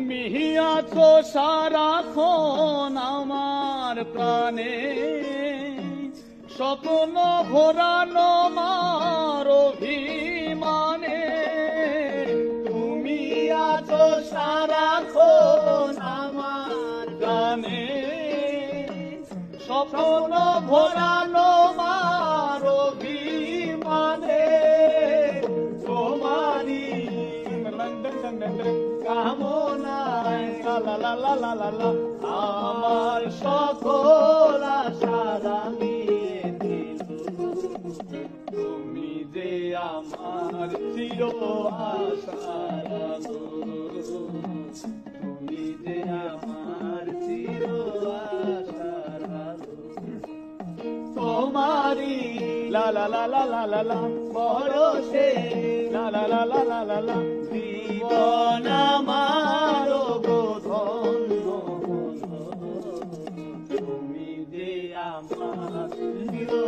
তুমি আছো সারাক্ষণ আমার প্রাণে, স্বপ্ন ভরানো মার অভিমানে। তুমি আছো সারাক্ষণ আমার প্রাণে, স্বপ্ন ভরানো মার অভিমানে। তোমারি কামনায় লা লা লা লা লা লা আমার সকল আশা রাঙিয়ে দিল। তুমি যে আমার চির আশার আলো, তুমি যে আমার চির আশার আলো। তোমারি লা লা লা লা লা লা লা পরশে লা লা লা লা লা লা লা জীবন আমার গো ধন্য হলো। তুমি যে আমার চির